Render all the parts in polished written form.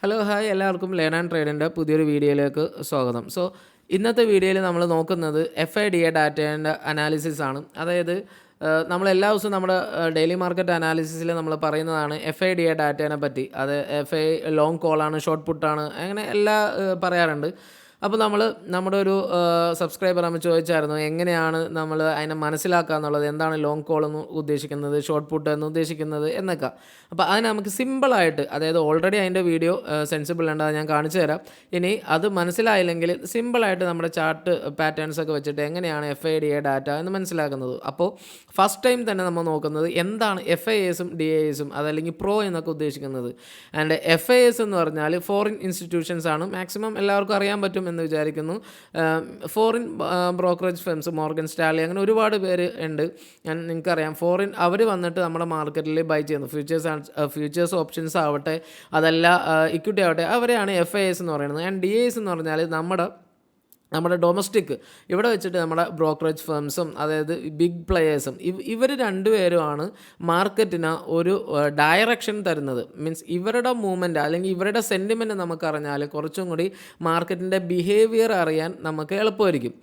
Hello hi എല്ലാവർക്കും learn and ട്രേഡിൻ്റെ പുതിയൊരു വീഡിയോയിലേക്ക് സ്വാഗതം. ഇന്നത്തെ വീഡിയോയിൽ നമ്മൾ നോക്കുന്നത് FIDA ഡാറ്റേൻ്റെ അനാലിസിസ് ആണ്. അതായത് നമ്മൾ എല്ലാ ദിവസവും നമ്മുടെ ഡെയിലി മാർക്കറ്റ് അനാലിസിസിൽ നമ്മൾ പറയുന്നതാണ് FIDA ഡാറ്റേനെ പറ്റി. അത് ലോങ് കോളാണ്, ഷോർട്ട് പുട്ടാണ്, അങ്ങനെ എല്ലാം പറയാറുണ്ട്. അപ്പോൾ നമ്മുടെ ഒരു സബ്സ്ക്രൈബർ നമ്മൾ ചോദിച്ചായിരുന്നു എങ്ങനെയാണ് നമ്മൾ അതിനെ മനസ്സിലാക്കുക എന്നുള്ളത്, എന്താണ് ലോങ് കോൾ എന്ന് ഉദ്ദേശിക്കുന്നത്, ഷോർട്ട് പുട്ട് എന്ന് ഉദ്ദേശിക്കുന്നത് എന്നൊക്കെ. അപ്പോൾ അതിന് നമുക്ക് സിമ്പിളായിട്ട്, അതായത് ഓൾറെഡി അതിൻ്റെ വീഡിയോ സെൻസിബിൾ ഉണ്ട്, അത് ഞാൻ കാണിച്ചു തരാം. ഇനി അത് മനസ്സിലായില്ലെങ്കിൽ സിമ്പിളായിട്ട് നമ്മുടെ ചാർട്ട് പാറ്റേൺസ് ഒക്കെ വെച്ചിട്ട് എങ്ങനെയാണ് FIDA ഡാറ്റ എന്ന് മനസ്സിലാക്കുന്നത്. അപ്പോൾ ഫസ്റ്റ് ടൈം തന്നെ നമ്മൾ നോക്കുന്നത് എന്താണ് FIAസും DIAസും, അതല്ലെങ്കിൽ പ്രോ എന്നൊക്കെ ഉദ്ദേശിക്കുന്നത്. ആൻഡ് FIAസ് എന്ന് പറഞ്ഞാൽ ഫോറിൻ ഇൻസ്റ്റിറ്റ്യൂഷൻസ് ആണ്. മാക്സിമം എല്ലാവർക്കും അറിയാൻ പറ്റും എന്ന് വിചാരിക്കുന്നു. Foreign brokerage firms, Morgan Stanley, അങ്ങനെ ഒരുപാട് പേര് ഉണ്ട്. നിങ്ങൾക്കറിയാം, ഫോറിൻ അവർ വന്നിട്ട് നമ്മുടെ മാർക്കറ്റിൽ ബൈ ചെയ്യുന്നു. ഫ്യൂച്ചേഴ്സ് ഓപ്ഷൻസ് ആവട്ടെ, അതല്ല ഇക്വിറ്റി ആവട്ടെ, അവരെയാണ് FIAs എന്ന് പറയുന്നത്. ആൻഡ് DIAs എന്ന് പറഞ്ഞാൽ നമ്മുടെ ഡൊമസ്റ്റിക്, ഇവിടെ വെച്ചിട്ട് നമ്മുടെ ബ്രോക്കറേജ് ഫേംസും, അതായത് ബിഗ് പ്ലെയേഴ്സും, ഇവർ രണ്ടുപേരുമാണ് മാർക്കറ്റിന് ഒരു ഡയറക്ഷൻ തരുന്നത്. മീൻസ് ഇവരുടെ മൂവ്മെൻറ്റ് അല്ലെങ്കിൽ ഇവരുടെ സെൻറ്റിമെൻറ്റ് നമുക്കറിഞ്ഞാൽ കുറച്ചും കൂടി മാർക്കറ്റിൻ്റെ ബിഹേവിയർ അറിയാൻ നമുക്ക് എളുപ്പമായിരിക്കും.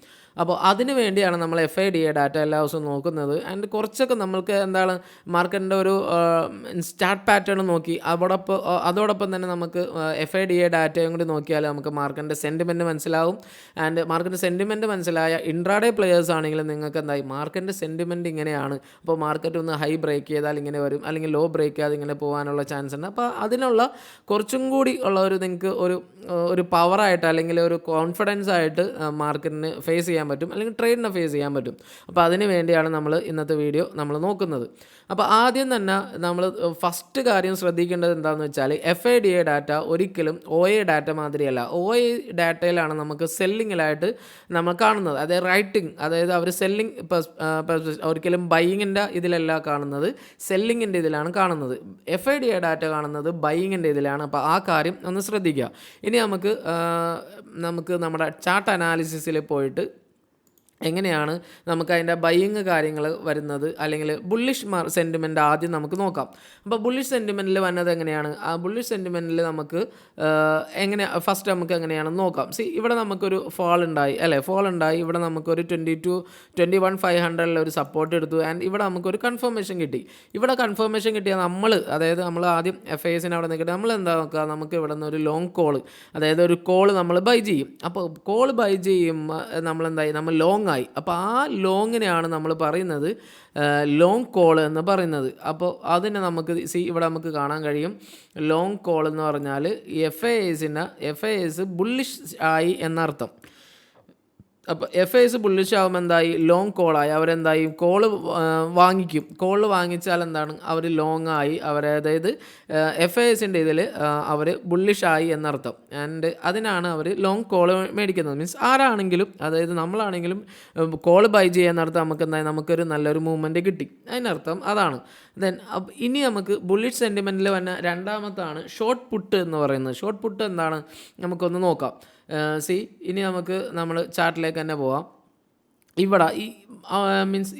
അപ്പോൾ അതിന് വേണ്ടിയാണ് നമ്മൾ FIDA ഡാറ്റ എല്ലാ ദിവസവും നോക്കുന്നത്. ആൻഡ് കുറച്ചൊക്കെ നമ്മൾക്ക് എന്താണ് മാർക്കറ്റിൻ്റെ ഒരു സ്റ്റാർട്ട് പാറ്റേൺ നോക്കി അതോടൊപ്പം തന്നെ നമുക്ക് FIDA ഡാറ്റയും കൂടി നോക്കിയാൽ നമുക്ക് മാർക്കറ്റിൻ്റെ സെൻറ്റിമെൻറ്റ് മനസ്സിലാവും. ആൻഡ് മാർക്കറ്റിൻ്റെ സെൻറ്റിമെൻറ്റ് മനസ്സിലായ ഇൻട്രാഡേ പ്ലെയേഴ്സ് ആണെങ്കിലും നിങ്ങൾക്ക് എന്തായി മാർക്കറ്റിൻ്റെ സെൻറ്റിമെൻറ്റ് ഇങ്ങനെയാണ്, അപ്പോൾ മാർക്കറ്റ് ഒന്ന് ഹൈ ബ്രേക്ക് ചെയ്താൽ ഇങ്ങനെ വരും, അല്ലെങ്കിൽ ലോ ബ്രേക്ക് ചെയ്താൽ ഇങ്ങനെ പോകാനുള്ള ചാൻസ് ഉണ്ട്. അപ്പോൾ അതിനുള്ള കുറച്ചും കൂടി ഉള്ള നിങ്ങൾക്ക് ഒരു പവറായിട്ട് അല്ലെങ്കിൽ ഒരു കോൺഫിഡൻസ് ആയിട്ട് മാർക്കറ്റിന് ഫേസ് ചെയ്യാൻ പറ്റും, അല്ലെങ്കിൽ ട്രേഡിനെ ഫേസ് ചെയ്യാൻ പറ്റും. അപ്പോൾ അതിന് വേണ്ടിയാണ് നമ്മൾ ഇന്നത്തെ വീഡിയോ നമ്മൾ നോക്കുന്നത്. അപ്പോൾ ആദ്യം തന്നെ നമ്മൾ ഫസ്റ്റ് കാര്യം ശ്രദ്ധിക്കേണ്ടത് എന്താണെന്ന് വെച്ചാൽ FIDA ഡാറ്റ ഒരിക്കലും OA ഡാറ്റ മാതിരിയല്ല. OA ഡാറ്റയിലാണ് നമുക്ക് സെല്ലിങ്ങിലായിട്ട് നമ്മൾ കാണുന്നത്, അതായത് റൈറ്റിംഗ്, അതായത് അവർ സെല്ലിങ് ഒരിക്കലും ബൈയിങ്ങിൻ്റെ ഇതിലല്ല കാണുന്നത്, സെല്ലിങ്ങിൻ്റെ ഇതിലാണ് കാണുന്നത്. FIDA ഡാറ്റ കാണുന്നത് ബൈയിങ്ങിൻ്റെ ഇതിലാണ്. അപ്പോൾ ആ കാര്യം ഒന്ന് ശ്രദ്ധിക്കുക. ഇനി നമുക്ക് നമ്മുടെ ചാർട്ട് അനാലിസിസിൽ പോയിട്ട് എങ്ങനെയാണ് നമുക്ക് അതിൻ്റെ ബൈയിങ് കാര്യങ്ങൾ വരുന്നത്, അല്ലെങ്കിൽ ബുള്ളിഷ് സെൻറ്റിമെൻറ്റ് ആദ്യം നമുക്ക് നോക്കാം. അപ്പോൾ ബുള്ളിഷ് സെൻറ്റിമെൻറ്റിൽ വന്നത് എങ്ങനെയാണ്, ആ ബുള്ളിഷ് സെൻറ്റിമെൻറ്റിൽ നമുക്ക് ഫസ്റ്റ് നമുക്ക് എങ്ങനെയാണെന്ന് നോക്കാം. ഇവിടെ നമുക്കൊരു ഫോൾ ഉണ്ടായി, ഇവിടെ നമുക്കൊരു 21,500 ഒരു സപ്പോർട്ട് എടുത്തു. ആൻഡ് ഇവിടെ നമുക്കൊരു കൺഫർമേഷൻ കിട്ടി. ഇവിടെ കൺഫർമേഷൻ കിട്ടിയാൽ നമ്മൾ ആദ്യം FIAസിന് അവിടെ നിൽക്കട്ടെ, നമ്മൾ എന്താ നോക്കുക, നമുക്ക് ഇവിടെ നിന്ന് ഒരു ലോങ് കോൾ, അതായത് ഒരു കോൾ നമ്മൾ ബൈ ചെയ്യും. അപ്പോൾ കോൾ ബൈ ചെയ്യുമ്പോൾ നമ്മൾ ലോങ് ആയി. അപ്പോൾ ആ ലോങ്ങിനെയാണ് നമ്മൾ പറയുന്നത് ലോങ് കോൾ എന്ന് പറയുന്നത്. അപ്പോൾ അതിനെ നമുക്ക് ഇവിടെ നമുക്ക് കാണാൻ കഴിയും. ലോങ് കോൾ എന്ന് പറഞ്ഞാൽ FIAs ബുള്ളിഷ് ആയി എന്നർത്ഥം. അപ്പോൾ FIAs ബുള്ളിഷ് ആകുമ്പോൾ എന്തായി, ലോങ് കോളായി, അവരെന്തായി കോള് വാങ്ങിക്കും. കോള് വാങ്ങിച്ചാൽ എന്താണ്, അവർ ലോങ് ആയി, അതായത് FIAസിൻ്റെ ഇതിൽ അവർ ബുള്ളിഷായി എന്നർത്ഥം. ആൻഡ് അതിനാണ് അവർ ലോങ് കോള് മേടിക്കുന്നത്. മീൻസ് ആരാണെങ്കിലും, അതായത് നമ്മളാണെങ്കിലും കോള് ബൈ ചെയ്യാന്നർത്ഥം നമുക്ക് എന്തായി, നമുക്കൊരു നല്ലൊരു മൂവ്മെൻറ്റ് കിട്ടി, അതിനർത്ഥം അതാണ്. ഇനി നമുക്ക് ബുള്ളിഷ് സെൻറ്റിമെൻറ്റിൽ വന്ന രണ്ടാമത്താണ് ഷോർട്ട് പുട്ട് എന്ന് പറയുന്നത്. ഷോർട്ട് പുട്ട് എന്താണ് നമുക്കൊന്ന് നോക്കാം. ഇനി നമ്മൾ ചാർട്ടിലേക്ക് തന്നെ പോവാം.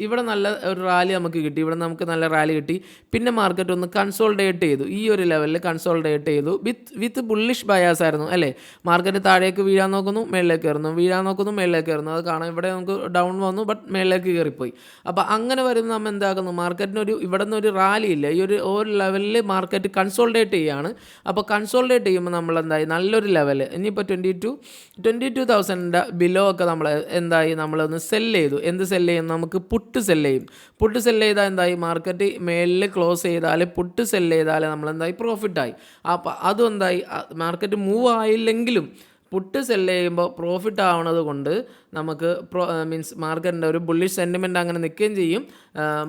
ഇവിടെ നല്ല ഒരു റാലി നമുക്ക് കിട്ടി. ഇവിടെ നമുക്ക് നല്ല റാലി കിട്ടി. പിന്നെ മാർക്കറ്റ് ഒന്ന് കൺസോൾഡേറ്റ് ചെയ്തു, ഈ ഒരു ലെവലിൽ കൺസോൾഡേറ്റ് ചെയ്തു. വിത്ത് ബുള്ളിഷ് ബയാസ് ആയിരുന്നു, അല്ലേ? മാർക്കറ്റ് താഴേക്ക് വീഴാൻ നോക്കുന്നു, മേളിലേക്ക് കയറുന്നു, വീഴാൻ നോക്കുന്നു, മേളിലേക്ക് കയറുന്നു. അത് കാണാം, ഇവിടെ നമുക്ക് ഡൗൺ വന്നു, ബട്ട് മേളിലേക്ക് കയറിപ്പോയി. അപ്പോൾ അങ്ങനെ വരുമ്പോൾ നമ്മൾ എന്താക്കുന്നു, മാർക്കറ്റിനൊരു ഇവിടെ നിന്നൊരു റാലി ഇല്ല, ഈ ഒരു ലെവലിൽ മാർക്കറ്റ് കൺസോൾഡേറ്റ് ചെയ്യുകയാണ്. അപ്പോൾ കൺസോൾഡേറ്റ് ചെയ്യുമ്പോൾ നമ്മൾ നല്ലൊരു ലെവൽ, ഇനിയിപ്പോൾ 22,000 ബിലോ ഒക്കെ നമ്മളൊന്ന് സെൽ ചെയ്തു. എന്ത് സെൽ ചെയ്യും, നമുക്ക് പുട്ട് സെൽ ചെയ്യും. പുട്ട് സെൽ ചെയ്താൽ എന്തായി, മാർക്കറ്റ് മേലിൽ ക്ലോസ് ചെയ്താൽ, പുട്ട് സെൽ ചെയ്താൽ നമ്മളെന്തായി, പ്രോഫിറ്റായി. അപ്പോൾ അതും എന്തായി, മാർക്കറ്റ് മൂവ് ആയില്ലെങ്കിലും പുട്ട് സെൽ ചെയ്യുമ്പോൾ പ്രോഫിറ്റ് ആവണത് കൊണ്ട് നമുക്ക് മാർക്കറ്റിൻ്റെ ഒരു ബുള്ളിഷ് സെൻറ്റിമെൻറ്റ് അങ്ങനെ നിൽക്കുകയും ചെയ്യും.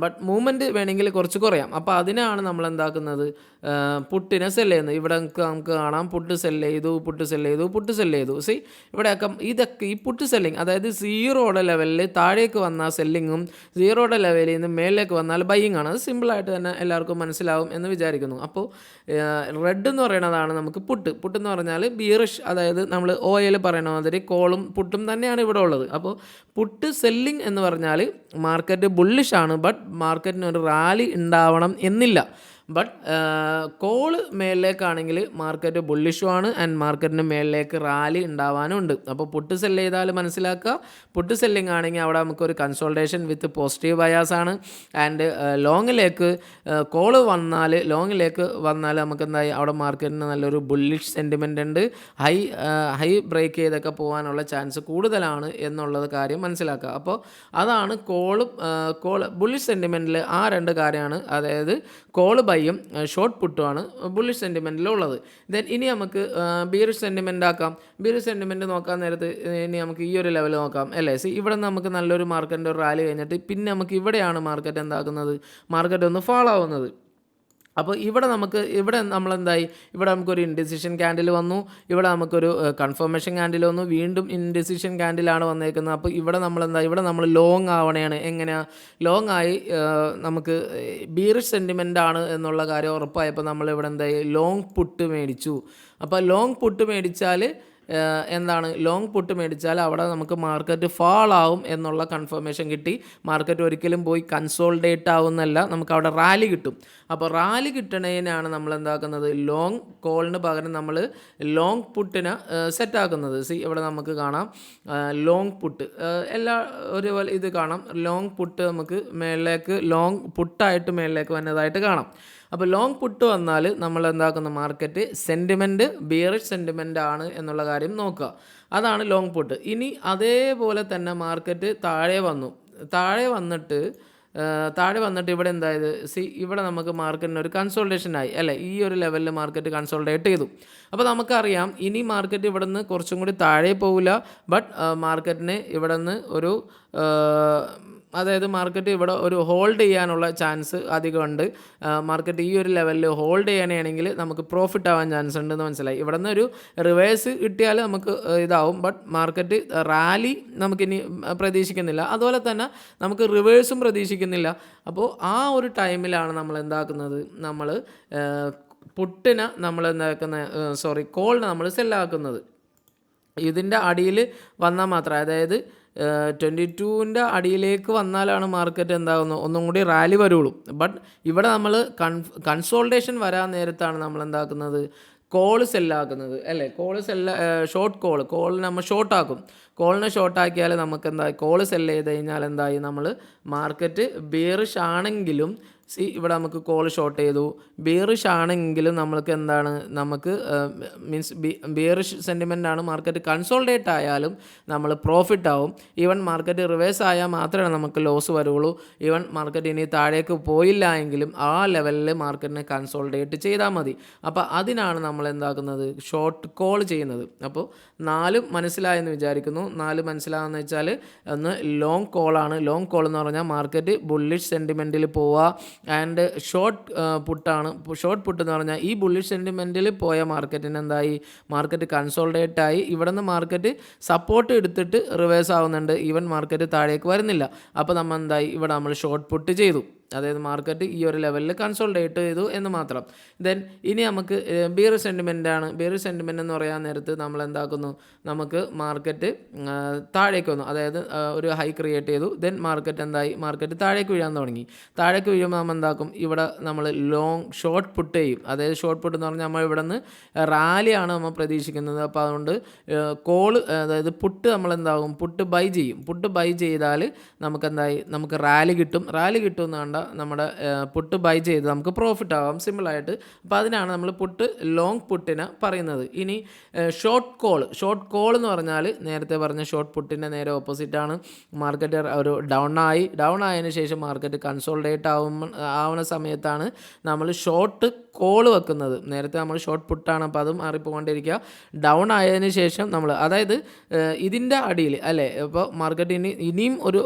ബട്ട് മൂവ്മെൻറ്റ് വേണമെങ്കിൽ കുറച്ച് കുറയാം. അപ്പോൾ അതിനാണ് നമ്മൾ എന്താക്കുന്നത്, പുട്ടിനെ സെൽ ചെയ്യുന്നത്. ഇവിടെ നമുക്ക് കാണാം, പുട്ട് സെൽ ചെയ്തു. ഇതൊക്കെ ഈ പുട്ട് സെല്ലിങ്, അതായത് സീറോയുടെ ലെവലിൽ താഴേക്ക് വന്നാൽ സെല്ലിങ്ങും, സീറോയുടെ ലെവലിൽ നിന്ന് മേളിലേക്ക് വന്നാൽ ബൈയിങ് ആണ്. അത് സിമ്പിളായിട്ട് തന്നെ എല്ലാവർക്കും മനസ്സിലാവും എന്ന് വിചാരിക്കുന്നു. അപ്പോൾ റെഡ് എന്ന് പറയുന്നതാണ് നമുക്ക് പുട്ട് എന്ന് പറഞ്ഞാൽ ബീറിഷ്, അതായത് നമ്മൾ OAയിൽ പറയുന്ന മാതിരി കോളും പുട്ടും തന്നെയാണ് ഇവിടെ ഉള്ളത്. അപ്പോൾ പുട്ട് സെല്ലിങ് എന്ന് പറഞ്ഞാൽ മാർക്കറ്റ് ബുള്ളിഷാണ്, ബട്ട് മാർക്കറ്റിന് ഒരു റാലി ഉണ്ടാവണം എന്നില്ല. ബട്ട് കോള് മേളിലേക്കാണെങ്കിൽ മാർക്കറ്റ് ബുള്ളിഷുമാണ് ആൻഡ് മാർക്കറ്റിന് മേളിലേക്ക് റാലി ഉണ്ടാവാനും ഉണ്ട്. അപ്പോൾ പുട്ട് സെല്ല് ചെയ്താൽ മനസ്സിലാക്കുക, പുട്ട് സെല്ലിംഗ് ആണെങ്കിൽ അവിടെ നമുക്കൊരു കൺസോൾട്ടേഷൻ വിത്ത് പോസിറ്റീവ് ബയാസ് ആണ്. ആൻഡ് ലോങ്ങിലേക്ക് കോള് ലോങ്ങിലേക്ക് വന്നാൽ നമുക്ക് എന്തായി അവിടെ മാർക്കറ്റിന് നല്ലൊരു ബുള്ളിഷ് സെൻറ്റിമെൻ്റ് ഉണ്ട്. ഹൈ ബ്രേക്ക് ചെയ്തൊക്കെ പോകാനുള്ള ചാൻസ് കൂടുതലാണ് എന്നുള്ളത് കാര്യം മനസ്സിലാക്കുക. അപ്പോൾ അതാണ് കോള് ബുള്ളിഷ് സെൻറ്റിമെൻറ്റിൽ ആ രണ്ട് കാര്യമാണ്, അതായത് കോള് ബൈയും ഷോർട്ട് പുട്ടുമാണ് ബുള്ളിഷ് സെൻറ്റിമെൻറ്റിലുള്ളത്. ദെൻ ഇനി നമുക്ക് ബീറിഷ് സെൻറ്റിമെൻ്റ് ആക്കാം. ബീറിഷ് സെൻറ്റിമെൻറ്റ് നോക്കാൻ നേരത്ത് ഇനി നമുക്ക് ഈ ഒരു ലെവൽ നോക്കാം അല്ലേ. ഇവിടെ നമുക്ക് നല്ലൊരു മാർക്കറ്റിൻ്റെ ഒരു റാലി കഴിഞ്ഞിട്ട് പിന്നെ നമുക്ക് ഇവിടെയാണ് മാർക്കറ്റ് എന്താക്കുന്നത്, മാർക്കറ്റ് ഒന്ന് ഫാൾ ആവുന്നത്. അപ്പോൾ ഇവിടെ നമ്മളെന്തായി, ഇവിടെ നമുക്കൊരു ഇൻഡിസിഷൻ ക്യാൻഡിൽ വന്നു, ഇവിടെ നമുക്കൊരു കൺഫർമേഷൻ ക്യാൻഡിൽ വന്നു, വീണ്ടും ഇൻഡിസിഷൻ ക്യാൻഡിലാണ് വന്നേക്കുന്നത്. അപ്പോൾ ഇവിടെ നമ്മൾ ലോങ് ആവണയാണ്. എങ്ങനെയാണ് ലോങ് ആയി നമുക്ക് ബീറിഷ് സെൻറ്റിമെൻ്റ് ആണ് എന്നുള്ള കാര്യം ഉറപ്പായപ്പോൾ നമ്മളിവിടെ എന്തായി ലോങ് പുട്ട് മേടിച്ചു. അപ്പോൾ ലോങ് പുട്ട് മേടിച്ചാൽ ലോങ് പുട്ട് മേടിച്ചാൽ അവിടെ നമുക്ക് മാർക്കറ്റ് ഫാൾ ആവും എന്നുള്ള കൺഫർമേഷൻ കിട്ടി. മാർക്കറ്റ് ഒരിക്കലും പോയി കൺസോൾഡേറ്റ് ആവുന്നല്ല, നമുക്ക് അവിടെ റാലി കിട്ടും. അപ്പോൾ റാലി കിട്ടണതിനാണ് നമ്മൾ എന്താക്കുന്നത്, ലോങ് കോളിന് പകരം നമ്മൾ ലോങ് പുട്ടിനെ സെറ്റാക്കുന്നത്. ഇവിടെ നമുക്ക് കാണാം ലോങ് പുട്ട് ഒരുപോലെ ഇത് കാണാം. ലോങ് പുട്ട് നമുക്ക് മേളിലേക്ക് ലോങ് പുട്ടായിട്ട് മേളിലേക്ക് വന്നതായിട്ട് കാണാം. അപ്പോൾ ലോങ് പുട്ട് വന്നാൽ നമ്മൾ എന്താക്കുന്ന, മാർക്കറ്റ് സെൻറ്റിമെൻറ്റ് ബിയറിഷ് സെൻറ്റിമെൻ്റ് ആണ് എന്നുള്ള കാര്യം നോക്കുക. അതാണ് ലോങ് പുട്ട്. ഇനി അതേപോലെ തന്നെ മാർക്കറ്റ് താഴെ വന്നിട്ട് ഇവിടെ എന്തായത്, ഇവിടെ നമുക്ക് മാർക്കറ്റിന് ഒരു കൺസോൾട്ടേഷൻ ആയി അല്ലേ. ഈ ഒരു ലെവലിൽ മാർക്കറ്റ് കൺസോൾട്ടേറ്റ് ചെയ്തു. അപ്പോൾ നമുക്കറിയാം ഇനി മാർക്കറ്റ് ഇവിടെ നിന്ന് കുറച്ചും കൂടി താഴെ പോവില്ല, ബട്ട് മാർക്കറ്റിന് ഇവിടെ നിന്ന് അതായത് മാർക്കറ്റ് ഇവിടെ ഒരു ഹോൾഡ് ചെയ്യാനുള്ള ചാൻസ് അധികമുണ്ട്. മാർക്കറ്റ് ഈ ഒരു ലെവലിൽ ഹോൾഡ് ചെയ്യാനാണെങ്കിൽ നമുക്ക് പ്രോഫിറ്റ് ആവാൻ ചാൻസ് ഉണ്ടെന്ന് മനസ്സിലായി. ഇവിടെ നിന്ന് ഒരു റിവേഴ്സ് കിട്ടിയാൽ നമുക്ക് ഇതാവും, ബട്ട് മാർക്കറ്റ് റാലി നമുക്കിനി പ്രതീക്ഷിക്കുന്നില്ല, അതുപോലെ തന്നെ നമുക്ക് റിവേഴ്സും പ്രതീക്ഷിക്കുന്നില്ല. അപ്പോൾ ആ ഒരു ടൈമിലാണ് നമ്മൾ എന്താക്കുന്നത്, നമ്മൾ പുട്ടിനെ കോളിനെ നമ്മൾ സെല്ലാക്കുന്നത്. ഇതിൻ്റെ അടിയിൽ വന്നാൽ മാത്രം, അതായത് 22ൻ്റെ അടിയിലേക്ക് വന്നാലാണ് മാർക്കറ്റ് എന്താകുന്നത്, ഒന്നും കൂടി റാലി വരുള്ളൂ. ബട്ട് ഇവിടെ നമ്മൾ കൺസോൾട്ടേഷൻ വരാൻ നേരത്താണ് നമ്മൾ എന്താക്കുന്നത്, കോള് സെല്ലാക്കുന്നത് അല്ലേ. കോള് നമ്മൾ ഷോർട്ടാക്കും. കോളിനെ ഷോർട്ടാക്കിയാൽ നമുക്ക് കോള് സെല്ല് ചെയ്ത് കഴിഞ്ഞാൽ എന്തായി, നമ്മൾ മാർക്കറ്റ് ബിയറിഷ് ആണെങ്കിലും ഇവിടെ നമുക്ക് കോൾ ഷോർട്ട് ചെയ്തു. ബിയറിഷ് ആണെങ്കിലും നമുക്ക് ബിയറിഷ് സെൻറ്റിമെൻ്റ് ആണ്. മാർക്കറ്റ് കൺസോൾട്ടേറ്റ് ആയാലും നമ്മൾ പ്രോഫിറ്റ് ആവും. ഈവൻ മാർക്കറ്റ് റിവേഴ്സ് ആയാൽ മാത്രമേ നമുക്ക് ലോസ് വരുള്ളൂ. ഈവൻ മാർക്കറ്റ് ഇനി താഴേക്ക് പോയില്ല എങ്കിലും ആ ലെവലിൽ മാർക്കറ്റിനെ കൺസോൾട്ടേറ്റ് ചെയ്താൽ മതി. അപ്പോൾ അതിനാണ് നമ്മൾ എന്താക്കുന്നത്, ഷോർട്ട് കോൾ ചെയ്യുന്നത്. അപ്പോൾ 4 മനസ്സിലായെന്ന് വിചാരിക്കുന്നു. 4 മനസ്സിലാകുന്ന വെച്ചാൽ ഒന്ന് ലോങ് കോളാണ്. ലോങ് കോൾ എന്ന് പറഞ്ഞാൽ മാർക്കറ്റ് ബുള്ളിഷ് സെൻറ്റിമെൻറ്റിൽ പോവുക. ആൻഡ് ഷോർട്ട് പുട്ടാണ്. ഷോർട്ട് പുട്ട് എന്ന് പറഞ്ഞാൽ ഈ ബുള്ളിഷ് സെൻറ്റിമെൻറ്റിൽ പോയ മാർക്കറ്റിന് മാർക്കറ്റ് കൺസോൾട്ടേറ്റ് ആയി. ഇവിടെ നിന്ന് മാർക്കറ്റ് സപ്പോർട്ട് എടുത്തിട്ട് റിവേഴ്സ് ആവുന്നുണ്ട്, ഈവൻ മാർക്കറ്റ് താഴേക്ക് വരുന്നില്ല. അപ്പോൾ ഇവിടെ നമ്മൾ ഷോർട്ട് പുട്ട് ചെയ്തു. അതായത് മാർക്കറ്റ് ഈ ഒരു ലെവലിൽ കൺസോൾട്ടേറ്റ് ചെയ്തു എന്ന് മാത്രം. ദെൻ ഇനി നമുക്ക് ബിയറിഷ് സെൻറ്റിമെൻ്റ് ആണ്. ബിയറിഷ് സെൻറ്റിമെൻ്റ് എന്ന് പറയാൻ നേരത്ത് നമ്മൾ എന്താക്കുന്നു, നമുക്ക് മാർക്കറ്റ് താഴേക്ക് വന്നു, അതായത് ഒരു ഹൈ ക്രിയേറ്റ് ചെയ്തു. ദെൻ മാർക്കറ്റ് താഴേക്ക് വീഴാൻ തുടങ്ങി. താഴേക്ക് വീഴുമ്പോൾ നമ്മൾ എന്താക്കും, ഇവിടെ നമ്മൾ ഷോർട്ട് പുട്ട് ചെയ്യും. അതായത് ഷോർട്ട് പുട്ട് എന്ന് പറഞ്ഞാൽ നമ്മൾ ഇവിടെ നിന്ന് റാലിയാണ് നമ്മൾ പ്രതീക്ഷിക്കുന്നത്. അപ്പോൾ അതുകൊണ്ട് അതായത് പുട്ട് പുട്ട് ബൈ ചെയ്യും. പുട്ട് ബൈ ചെയ്താൽ നമുക്ക് റാലി കിട്ടുമെന്നാണ് നമ്മുടെ പുട്ട് ബൈ ചെയ്ത് നമുക്ക് പ്രോഫിറ്റ് ആവാം സിമ്പിളായിട്ട്. അപ്പോൾ അതിനാണ് നമ്മൾ ലോങ് പുട്ടിനെ പറയുന്നത്. ഇനി ഷോർട്ട് കോൾ എന്ന് പറഞ്ഞാൽ നേരത്തെ പറഞ്ഞ ഷോർട്ട് പുട്ടിൻ്റെ നേരെ ഓപ്പോസിറ്റാണ്. മാർക്കറ്റ് ഒരു ഡൗൺ ആയതിനു ശേഷം മാർക്കറ്റ് കൺസോൾട്ടേറ്റ് ആവുന്ന സമയത്താണ് നമ്മൾ ഷോർട്ട് കോൾ വെക്കുന്നത്. നേരത്തെ നമ്മൾ ഷോർട്ട് പുട്ടാണ്, അപ്പോൾ അതും മാറിപ്പോകൊണ്ടിരിക്കുക. ഡൗൺ ആയതിനു ശേഷം അതായത് ഇതിൻ്റെ അടിയിൽ അല്ലേ. അപ്പോൾ മാർക്കറ്റ് ഇനിയും ഒരു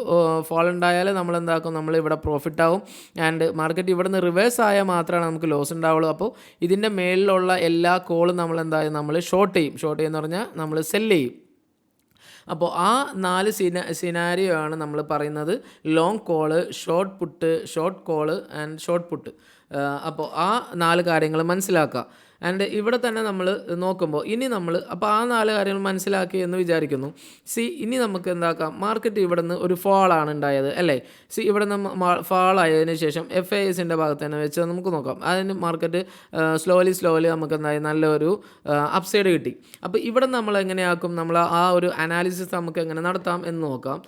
ഫോൾ ഉണ്ടായാൽ നമ്മൾ ഇവിടെ പ്രോഫിറ്റ് ആവും. ആൻഡ് മാർക്കറ്റ് ഇവിടെ നിന്ന് റിവേഴ്സ് ആയാൽ മാത്രമാണ് നമുക്ക് ലോസ് ഉണ്ടാവുള്ളൂ. അപ്പോൾ ഇതിൻ്റെ മേളിലുള്ള എല്ലാ കോളും നമ്മൾ ഷോർട്ട് ചെയ്യുമെന്ന് പറഞ്ഞാൽ നമ്മൾ സെല്ല് ചെയ്യും. അപ്പോൾ ആ 4 സിനാരിയോ ആണ് നമ്മൾ പറയുന്നത്, long call, short put, short call and short put. അപ്പോൾ ആ 4 കാര്യങ്ങൾ മനസ്സിലാക്കുക. ആൻഡ് ഇവിടെ തന്നെ നമ്മൾ നോക്കുമ്പോൾ ഇനി നമ്മൾ അപ്പോൾ ആ 4 കാര്യങ്ങൾ മനസ്സിലാക്കി എന്ന് വിചാരിക്കുന്നു. ഇനി നമുക്ക് എന്താക്കാം, മാർക്കറ്റ് ഇവിടെ നിന്ന് ഒരു ഫാളാണ് ഉണ്ടായത് അല്ലേ. ഇവിടെ നിന്ന് ഫാളായതിനു ശേഷം FISൻ്റെ ഭാഗത്ത് തന്നെ വെച്ച് നമുക്ക് നോക്കാം. അതിന് മാർക്കറ്റ് സ്ലോലി നമുക്ക് എന്തായി നല്ലൊരു അപ്സൈഡ് കിട്ടി. അപ്പോൾ ഇവിടെ നമ്മൾ എങ്ങനെയാക്കും, നമ്മൾ ആ ഒരു അനാലിസിസ് നമുക്ക് എങ്ങനെ നടത്താം എന്ന് നോക്കാം.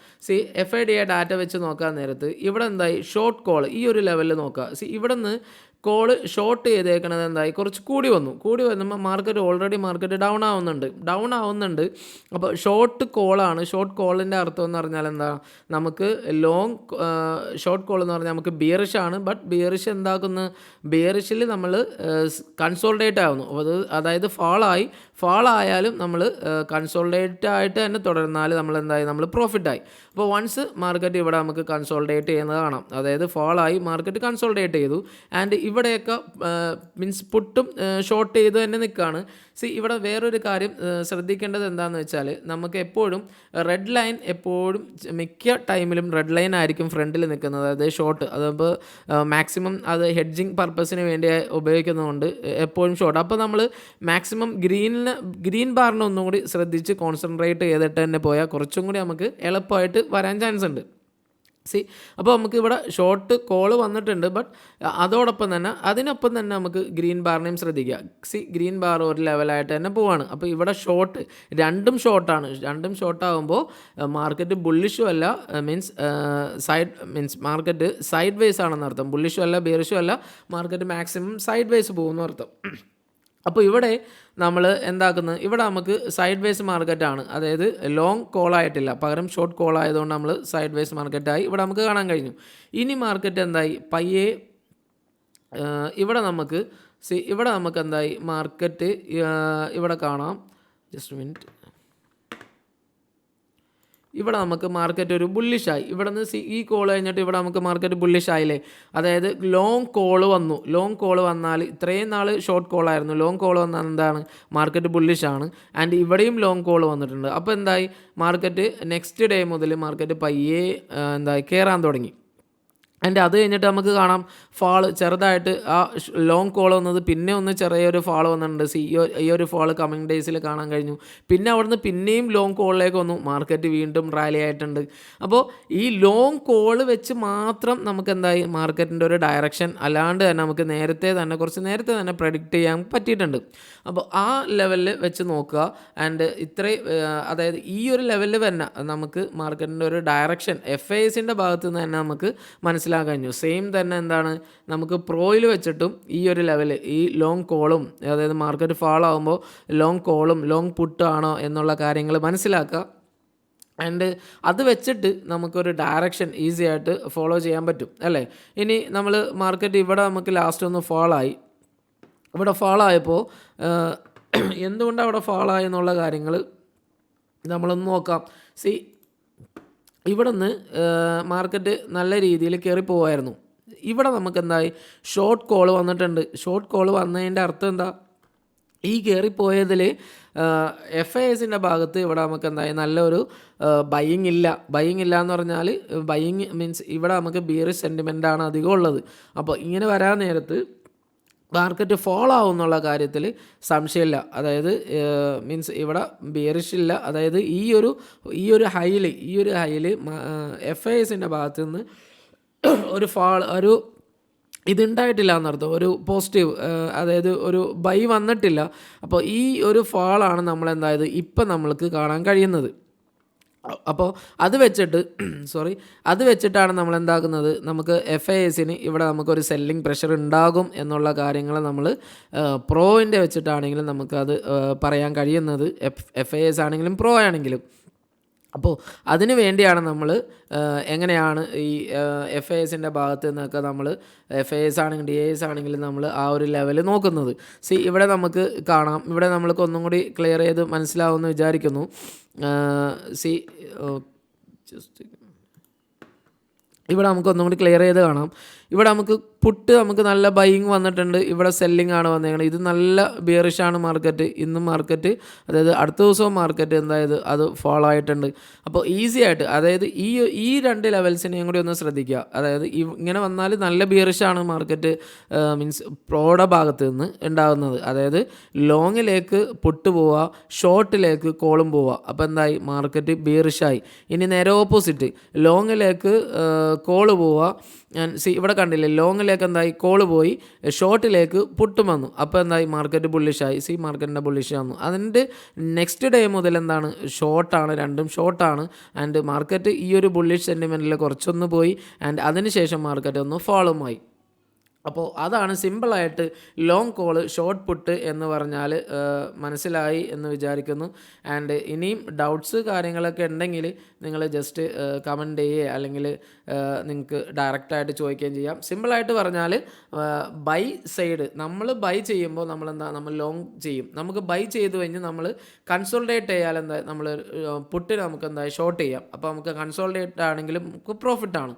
FIDA ഡാറ്റ വെച്ച് നോക്കാൻ നേരത്ത് ഇവിടെ എന്തായി ഷോർട്ട് കോൾ ഈ ഒരു ലെവലിൽ നോക്കുക. ഇവിടെ നിന്ന് കോള് ഷോർട്ട് ചെയ്തേക്കണത് എന്തായി കുറച്ച് കൂടി വരുമ്പോൾ മാർക്കറ്റ് ഡൗൺ ആവുന്നുണ്ട്. അപ്പോൾ ഷോർട്ട് കോളിൻ്റെ അർത്ഥം എന്ന് പറഞ്ഞാൽ എന്താ, നമുക്ക് ഷോർട്ട് കോൾ എന്ന് പറഞ്ഞാൽ നമുക്ക് ബിയറിഷാണ്. ബട്ട് ബിയറിഷ് എന്താക്കുന്നു, ബിയറിഷിൽ നമ്മൾ കൺസോൾഡേറ്റ് ആവുന്നു. അതായത് ഫാളായാലും നമ്മൾ കൺസോൾഡേറ്റ് ആയിട്ട് തന്നെ തുടർന്നാൽ നമ്മൾ പ്രോഫിറ്റായി. അപ്പോൾ വൺസ് മാർക്കറ്റ് ഇവിടെ നമുക്ക് കൺസോൾഡേറ്റ് ചെയ്യുന്നത് കാണാം. അതായത് ഫാളായി മാർക്കറ്റ് കൺസോൾഡേറ്റ് ചെയ്തു ആൻഡ് ഇവിടെയൊക്കെ മീൻസ് പുട്ടും ഷോർട്ട് ചെയ്ത് തന്നെ നിൽക്കുകയാണ്. ഇവിടെ വേറൊരു കാര്യം ശ്രദ്ധിക്കേണ്ടത് എന്താണെന്ന് വെച്ചാൽ, നമുക്ക് എപ്പോഴും റെഡ് ലൈൻ മിക്ക ടൈമിലും റെഡ് ലൈൻ ആയിരിക്കും ഫ്രണ്ടിൽ നിൽക്കുന്നത്. അതായത് ഷോർട്ട്, അതപ്പോൾ മാക്സിമം അത് ഹെഡ്ജിങ് പർപ്പസിന് വേണ്ടി ഉപയോഗിക്കുന്നതുകൊണ്ട് എപ്പോഴും ഷോർട്ട്. അപ്പോൾ നമ്മൾ മാക്സിമം ഗ്രീൻ ബാറിനെ ഒന്നും കൂടി ശ്രദ്ധിച്ച് കോൺസെൻട്രേറ്റ് ചെയ്തിട്ട് തന്നെ പോയാൽ കുറച്ചും കൂടി നമുക്ക് എളുപ്പമായിട്ട് വരാൻ ചാൻസ് ഉണ്ട്. അപ്പോൾ നമുക്ക് ഇവിടെ ഷോർട്ട് കോള് വന്നിട്ടുണ്ട്. ബട്ട് അതിനൊപ്പം തന്നെ നമുക്ക് ഗ്രീൻ ബാറിനെയും ശ്രദ്ധിക്കുക. ഗ്രീൻ ബാർ ഒരു ലെവലായിട്ട് തന്നെ പോവാണ്. അപ്പോൾ ഇവിടെ രണ്ടും ഷോർട്ടാകുമ്പോൾ മാർക്കറ്റ് ബുള്ളിഷും അല്ല, മാർക്കറ്റ് സൈഡ് വേസ് ആണെന്ന് അർത്ഥം. ബുള്ളിഷും അല്ല ബെയറിഷും അല്ല, മാർക്കറ്റ് മാക്സിമം സൈഡ് വേസ് പോകുമെന്ന് അർത്ഥം. അപ്പോൾ ഇവിടെ നമ്മൾ എന്താക്കുന്നത്, ഇവിടെ നമുക്ക് സൈഡ് വേസ് മാർക്കറ്റാണ്. അതായത് ലോങ് കോളായിട്ടില്ല, പകരം ഷോർട്ട് കോൾ ആയതുകൊണ്ട് നമ്മൾ സൈഡ് വേസ് മാർക്കറ്റായി ഇവിടെ നമുക്ക് കാണാൻ കഴിഞ്ഞു. ഇനി മാർക്കറ്റ് എന്തായി പയ്യെ ഇവിടെ നമുക്ക് എന്തായി മാർക്കറ്റ് ഇവിടെ കാണാം. Just minute. ഇവിടെ നമുക്ക് മാർക്കറ്റ് ഒരു ബുള്ളിഷായി. ഇവിടെ നിന്ന് ഈ കോൾ കഴിഞ്ഞിട്ട് ഇവിടെ നമുക്ക് മാർക്കറ്റ് ബുള്ളിഷായില്ലേ. അതായത് ലോങ് കോൾ വന്നാൽ ഇത്രയും നാൾ ഷോർട്ട് കോളായിരുന്നു. ലോങ് കോൾ വന്നാൽ എന്താണ്, മാർക്കറ്റ് ബുള്ളിഷാണ്. ആൻഡ് ഇവിടെയും ലോങ് കോൾ വന്നിട്ടുണ്ട്. അപ്പോൾ എന്തായി, മാർക്കറ്റ് നെക്സ്റ്റ് ഡേ മുതൽ മാർക്കറ്റ് പയ്യെ കയറാൻ തുടങ്ങി. ആൻഡ് അത് കഴിഞ്ഞിട്ട് നമുക്ക് കാണാം ചെറുതായിട്ട് ആ ലോങ് കോൾ വന്നത് പിന്നെ ചെറിയൊരു ഫാൾ വന്നിട്ടുണ്ട്. ഈ ഒരു ഫാൾ കമ്മിങ് ഡേയ്സിൽ കാണാൻ കഴിഞ്ഞു. പിന്നെ അവിടുന്ന് പിന്നെയും ലോങ് കോളിലേക്ക് വന്നു, മാർക്കറ്റ് വീണ്ടും റാലി ആയിട്ടുണ്ട്. അപ്പോൾ ഈ ലോങ് കോള് വെച്ച് മാത്രം നമുക്ക് എന്തായി മാർക്കറ്റിൻ്റെ ഒരു ഡയറക്ഷൻ അല്ലാണ്ട് തന്നെ നമുക്ക് കുറച്ച് നേരത്തെ തന്നെ പ്രെഡിക്റ്റ് ചെയ്യാൻ പറ്റിയിട്ടുണ്ട്. അപ്പോൾ ആ ലെവലിൽ വെച്ച് നോക്കുക. ആൻഡ് അതായത് ഈ ഒരു ലെവലിൽ തന്നെ നമുക്ക് മാർക്കറ്റിൻ്റെ ഒരു ഡയറക്ഷൻ FISൻ്റെ ഭാഗത്ത് നിന്ന് തന്നെ നമുക്ക് മനസ്സിലാക്കാൻ കഴിഞ്ഞു. സെയിം തന്നെ എന്താണ്, നമുക്ക് പ്രോയിൽ വെച്ചിട്ടും ഈ ഒരു ലെവൽ, ഈ ലോങ് കോളും, അതായത് മാർക്കറ്റ് ഫാൾ ആകുമ്പോൾ ലോങ് കോളും ലോങ് പുട്ടും ആണോ എന്നുള്ള കാര്യങ്ങൾ മനസ്സിലാക്കുക. ആൻഡ് അത് വെച്ചിട്ട് നമുക്കൊരു ഡയറക്ഷൻ ഈസി ആയിട്ട് ഫോളോ ചെയ്യാൻ പറ്റും അല്ലേ. ഇനി നമ്മൾ മാർക്കറ്റ് ഇവിടെ നമുക്ക് ലാസ്റ്റ് ഒന്ന് ഫാളായി. ഇവിടെ ഫാളായപ്പോൾ എന്തുകൊണ്ടാണ് അവിടെ ഫാളായി എന്നുള്ള കാര്യങ്ങൾ നമ്മളൊന്ന് നോക്കാം. ഇവിടെ നിന്ന് മാർക്കറ്റ് നല്ല രീതിയിൽ കയറി പോവായിരുന്നു. ഇവിടെ നമുക്ക് എന്തായി ഷോർട്ട് കോൾ വന്നിട്ടുണ്ട്. ഷോർട്ട് കോൾ വന്നതിൻ്റെ അർത്ഥം എന്താ, ഈ കയറിപ്പോയതിൽ FISൻ്റെ ഭാഗത്ത് ഇവിടെ നമുക്ക് എന്തായി നല്ലൊരു ബൈയിങ് ഇല്ല എന്ന് പറഞ്ഞാൽ ബൈയിങ് മീൻസ് ഇവിടെ നമുക്ക് ബിയറിഷ് സെൻറ്റിമെൻ്റാണ് അധികം ഉള്ളത്. അപ്പോൾ ഇങ്ങനെ വരാൻ നേരത്ത് മാർക്കറ്റ് ഫോൾ ആവും എന്നുള്ള കാര്യത്തിൽ സംശയമില്ല. അതായത് മീൻസ് ഇവിടെ ബിയറിഷ് ഇല്ല. അതായത് ഈ ഒരു ഹൈയിൽ FISൻ്റെ ഭാഗത്ത് നിന്ന് ഒരു ഇതുണ്ടായിട്ടില്ല എന്നർത്ഥം, ഒരു പോസിറ്റീവ്, അതായത് ഒരു ബൈ വന്നിട്ടില്ല. അപ്പോൾ ഈ ഒരു ഫാളാണ് നമ്മളെന്തായത് ഇപ്പം നമ്മൾക്ക് കാണാൻ കഴിയുന്നത്. അപ്പോൾ അത് വെച്ചിട്ടാണ് നമ്മൾ എന്താക്കുന്നത്, നമുക്ക് FISന് ഇവിടെ നമുക്കൊരു സെല്ലിംഗ് പ്രഷർ ഉണ്ടാകും എന്നുള്ള കാര്യങ്ങൾ നമ്മൾ പ്രോയിൻ്റെ വെച്ചിട്ടാണെങ്കിലും നമുക്കത് പറയാൻ കഴിയുന്നത്, FIS ആണെങ്കിലും പ്രോ ആണെങ്കിലും. അപ്പോൾ അതിന് വേണ്ടിയാണ് നമ്മൾ എങ്ങനെയാണ് ഈ FISൻ്റെ ഭാഗത്ത് നിന്നൊക്കെ നമ്മൾ FIS ആണെങ്കിലും DIS ആണെങ്കിലും നമ്മൾ ആ ഒരു ലെവൽ നോക്കുന്നത്. ഇവിടെ നമുക്ക് കാണാം, ഇവിടെ നമ്മൾക്ക് ഒന്നും കൂടി ക്ലിയർ ചെയ്ത് മനസ്സിലാവുമെന്ന് വിചാരിക്കുന്നു. ഇവിടെ നമുക്ക് ഒന്നും കൂടി ക്ലിയർ ചെയ്ത് കാണാം. ഇവിടെ നമുക്ക് പുട്ട് നമുക്ക് നല്ല ബൈയിങ് വന്നിട്ടുണ്ട്, ഇവിടെ സെല്ലിംഗ് ആണ് വന്നേക്കുന്നത്. ഇത് നല്ല ബിയറിഷാണ് മാർക്കറ്റ്. ഇന്നും മാർക്കറ്റ്, അതായത് അടുത്ത ദിവസവും മാർക്കറ്റ് എന്തായത് അത് ഫോളോ ആയിട്ടുണ്ട്. അപ്പോൾ ഈസി ആയിട്ട്, അതായത് ഈ രണ്ട് ലെവൽസിനെയും കൂടി ഒന്ന് ശ്രദ്ധിക്കുക. അതായത് ഇങ്ങനെ വന്നാൽ നല്ല ബിയറിഷാണ് മാർക്കറ്റ്, മീൻസ് പ്രോയുടെ ഭാഗത്ത് നിന്ന് ഉണ്ടാകുന്നത്. അതായത് ലോങ്ങിലേക്ക് പുട്ട് പോവുക, ഷോർട്ടിലേക്ക് കോളും പോവുക. അപ്പോൾ എന്തായി, മാർക്കറ്റ് ബിയറിഷായി. ഇനി നേരെ ഓപ്പോസിറ്റ്, ലോങ്ങിലേക്ക് കോള് പോവുക. ഇവിടെ കണ്ടില്ലേ, ലോങ്ങിലേക്ക് എന്തായി, കോള് പോയി, ഷോർട്ടിലേക്ക് പുട്ടും വന്നു. അപ്പോൾ എന്തായി, മാർക്കറ്റ് ബുള്ളിഷായി. മാർക്കറ്റിൻ്റെ ബുള്ളിഷ് വന്നു. അതിൻ്റെ നെക്സ്റ്റ് ഡേ മുതൽ എന്താണ്, ഷോർട്ടാണ്, രണ്ടും ഷോർട്ടാണ്. ആൻഡ് മാർക്കറ്റ് ഈ ഒരു ബുള്ളിഷ് സെൻറ്റിമെൻറ്റിൽ കുറച്ചൊന്ന് പോയി, ആൻഡ് അതിനുശേഷം മാർക്കറ്റ് ഒന്ന് ഫോളുമായി. അപ്പോൾ അതാണ് സിമ്പിളായിട്ട് ലോങ് കോള് ഷോർട്ട് പുട്ട് എന്ന് പറഞ്ഞാൽ മനസ്സിലായി എന്ന് വിചാരിക്കുന്നു. ആൻഡ് ഇനിയും ഡൗട്ട്സ് കാര്യങ്ങളൊക്കെ ഉണ്ടെങ്കിൽ നിങ്ങൾ ജസ്റ്റ് കമൻറ്റ് ചെയ്യുക, അല്ലെങ്കിൽ നിങ്ങൾക്ക് ഡയറക്റ്റായിട്ട് ചോദിക്കുകയും ചെയ്യാം. സിമ്പിളായിട്ട് പറഞ്ഞാൽ ബൈ സൈഡ് നമ്മൾ ബൈ ചെയ്യുമ്പോൾ നമ്മൾ ലോങ് ചെയ്യും. നമുക്ക് ബൈ ചെയ്ത് കഴിഞ്ഞ് നമ്മൾ കൺസോൾട്ടേറ്റ് ചെയ്യാൻ നമ്മൾ പുട്ടിന് നമുക്ക് ഷോർട്ട് ചെയ്യാം. അപ്പോൾ നമുക്ക് കൺസോൾട്ടേറ്റ് ആണെങ്കിലും നമുക്ക് പ്രോഫിറ്റാണ്.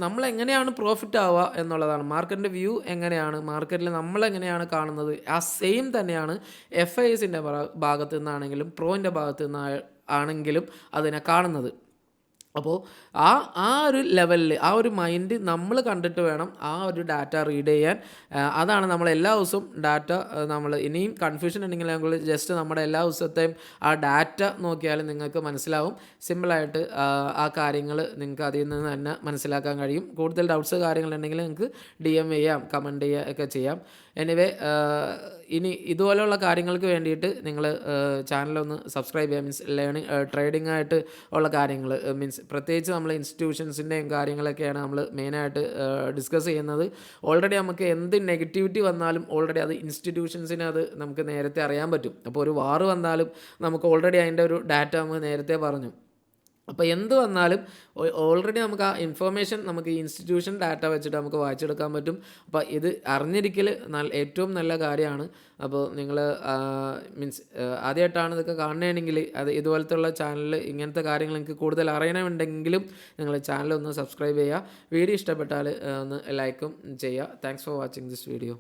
നമ്മൾ എങ്ങനെയാണ് പ്രോഫിറ്റ് ആവുക എന്നുള്ളതാണ്. മാർക്കറ്റിൻ്റെ വ്യൂ എങ്ങനെയാണ്, മാർക്കറ്റിൽ നമ്മളെങ്ങനെയാണ് കാണുന്നത്, ആ സെയിം തന്നെയാണ് FISൻ്റെ ഭാഗത്തു നിന്നാണെങ്കിലും പ്രോൻ്റെ ഭാഗത്തു നിന്നാണെങ്കിലും അതിനെ കാണുന്നത്. അപ്പോൾ ആ ഒരു ലെവലിൽ, ആ ഒരു മൈൻഡ് നമ്മൾ കണ്ടിട്ട് വേണം ആ ഒരു ഡാറ്റ റീഡ് ചെയ്യാൻ. അതാണ് നമ്മൾ എല്ലാ ദിവസവും ഡാറ്റ, നമ്മൾ ഇനിയും കൺഫ്യൂഷൻ ഉണ്ടെങ്കിൽ ഞങ്ങൾ ജസ്റ്റ് നമ്മുടെ എല്ലാ ദിവസത്തെയും ആ ഡാറ്റ നോക്കിയാൽ നിങ്ങൾക്ക് മനസ്സിലാവും. സിമ്പിളായിട്ട് ആ കാര്യങ്ങൾ നിങ്ങൾക്ക് അതിൽ നിന്ന് തന്നെ മനസ്സിലാക്കാൻ കഴിയും. കൂടുതൽ ഡൗട്ട്സ് കാര്യങ്ങളുണ്ടെങ്കിൽ നിങ്ങൾക്ക് DM ചെയ്യാം, കമൻറ്റ് ചെയ്യുക ഒക്കെ ചെയ്യാം. എനിവേ, ഇനി ഇതുപോലെയുള്ള കാര്യങ്ങൾക്ക് വേണ്ടിയിട്ട് നിങ്ങൾ ചാനലൊന്ന് സബ്സ്ക്രൈബ് ചെയ്യുക. മീൻസ് ട്രേഡിംഗ് ആയിട്ട് ഉള്ള കാര്യങ്ങൾ, മീൻസ് പ്രത്യേകിച്ച് നമ്മൾ ഇൻസ്റ്റിറ്റ്യൂഷൻസിൻ്റെയും കാര്യങ്ങളൊക്കെയാണ് നമ്മൾ മെയിനായിട്ട് ഡിസ്കസ് ചെയ്യുന്നത്. ഓൾറെഡി നമുക്ക് എന്ത് നെഗറ്റിവിറ്റി വന്നാലും ഓൾറെഡി അത് ഇൻസ്റ്റിറ്റ്യൂഷൻസിന് അത് നമുക്ക് നേരത്തെ അറിയാൻ പറ്റും. അപ്പോൾ ഒരു വാർ വന്നാലും നമുക്ക് ഓൾറെഡി അതിൻ്റെ ഒരു ഡാറ്റ നമുക്ക് നേരത്തെ പറഞ്ഞു. അപ്പോൾ എന്ത് വന്നാലും ഓൾറെഡി നമുക്ക് ആ ഇൻഫർമേഷൻ നമുക്ക് ഈ ഇൻസ്റ്റിറ്റ്യൂഷൻ ഡാറ്റ വെച്ചിട്ട് നമുക്ക് വായിച്ചെടുക്കാൻ പറ്റും. അപ്പോൾ ഇത് അറിഞ്ഞിരിക്കൽ ഏറ്റവും നല്ല കാര്യമാണ്. അപ്പോൾ നിങ്ങൾ മീൻസ് ആദ്യമായിട്ടാണ് ഇതൊക്കെ കാണണമെങ്കിൽ അത് ഇതുപോലത്തുള്ള ചാനലിൽ ഇങ്ങനത്തെ കാര്യങ്ങൾ നിങ്ങൾക്ക് കൂടുതൽ അറിയണമെന്നുണ്ടെങ്കിലും നിങ്ങൾ ചാനലൊന്ന് സബ്സ്ക്രൈബ് ചെയ്യുക. വീഡിയോ ഇഷ്ടപ്പെട്ടാൽ ഒന്ന് ലൈക്കും ചെയ്യുക. Thanks for watching this video.